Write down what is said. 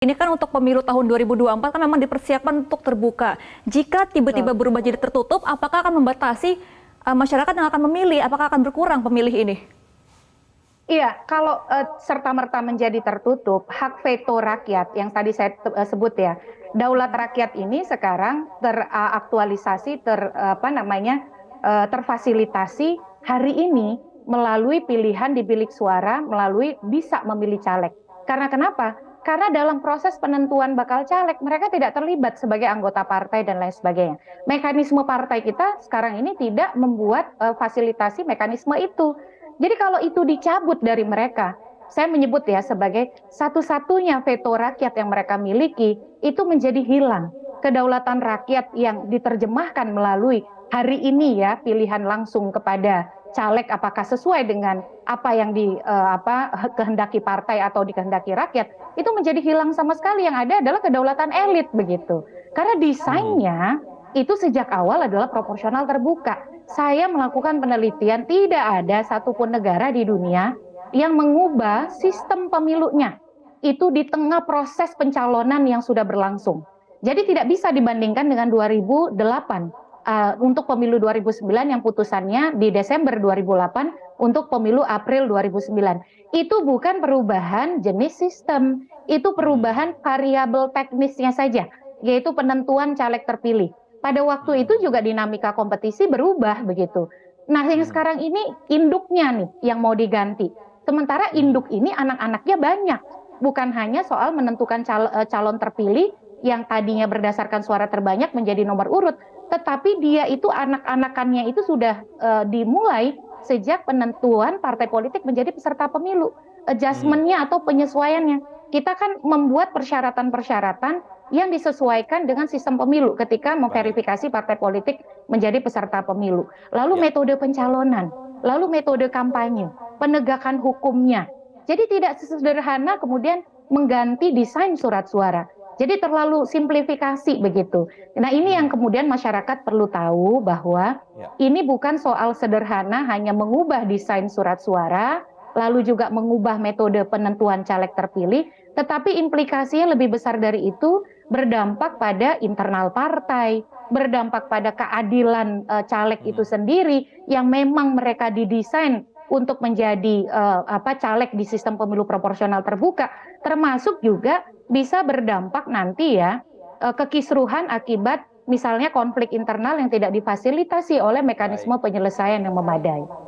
Ini kan untuk pemilu tahun 2024 kan memang dipersiapkan untuk terbuka. Jika tiba-tiba berubah jadi tertutup, apakah akan membatasi masyarakat yang akan memilih? Apakah akan berkurang pemilih ini? Iya, kalau serta-merta menjadi tertutup, hak veto rakyat yang tadi saya sebut ya, daulat rakyat ini sekarang teraktualisasi, terfasilitasi hari ini melalui pilihan di bilik suara, melalui bisa memilih caleg. Karena kenapa? Karena dalam proses penentuan bakal caleg, mereka tidak terlibat sebagai anggota partai dan lain sebagainya. Mekanisme partai kita sekarang ini tidak membuat fasilitasi mekanisme itu. Jadi kalau itu dicabut dari mereka, saya menyebut ya sebagai satu-satunya veto rakyat yang mereka miliki, itu menjadi hilang. Kedaulatan rakyat yang diterjemahkan melalui hari ini ya, pilihan langsung kepada caleg apakah sesuai dengan apa yang kehendaki partai atau dikehendaki rakyat, itu menjadi hilang sama sekali. Yang ada adalah kedaulatan elit begitu. Karena desainnya itu sejak awal adalah proporsional terbuka. Saya melakukan penelitian, tidak ada satupun negara di dunia yang mengubah sistem pemilunya. Itu di tengah proses pencalonan yang sudah berlangsung. Jadi tidak bisa dibandingkan dengan 2008. Untuk pemilu 2009 yang putusannya di Desember 2008, untuk pemilu April 2009. Itu bukan perubahan jenis sistem, itu perubahan variabel teknisnya saja, yaitu penentuan caleg terpilih. Pada waktu itu juga dinamika kompetisi berubah begitu. Nah, yang sekarang ini induknya nih yang mau diganti. Sementara induk ini anak-anaknya banyak. Bukan hanya soal menentukan calon terpilih yang tadinya berdasarkan suara terbanyak menjadi nomor urut, tetapi dia itu anak-anakannya itu sudah dimulai sejak penentuan partai politik menjadi peserta pemilu. Adjustment-nya atau penyesuaiannya. Kita kan membuat persyaratan-persyaratan yang disesuaikan dengan sistem pemilu ketika memverifikasi partai politik menjadi peserta pemilu. Lalu metode pencalonan, lalu metode kampanye, penegakan hukumnya. Jadi tidak sesederhana kemudian mengganti desain surat suara. Jadi terlalu simplifikasi begitu. Nah, ini yang kemudian masyarakat perlu tahu bahwa ini bukan soal sederhana hanya mengubah desain surat suara, lalu juga mengubah metode penentuan caleg terpilih, tetapi implikasinya lebih besar dari itu, berdampak pada internal partai, berdampak pada keadilan caleg itu sendiri yang memang mereka didesain untuk menjadi caleg di sistem pemilu proporsional terbuka, termasuk juga bisa berdampak nanti ya kekisruhan akibat misalnya konflik internal yang tidak difasilitasi oleh mekanisme penyelesaian yang memadai.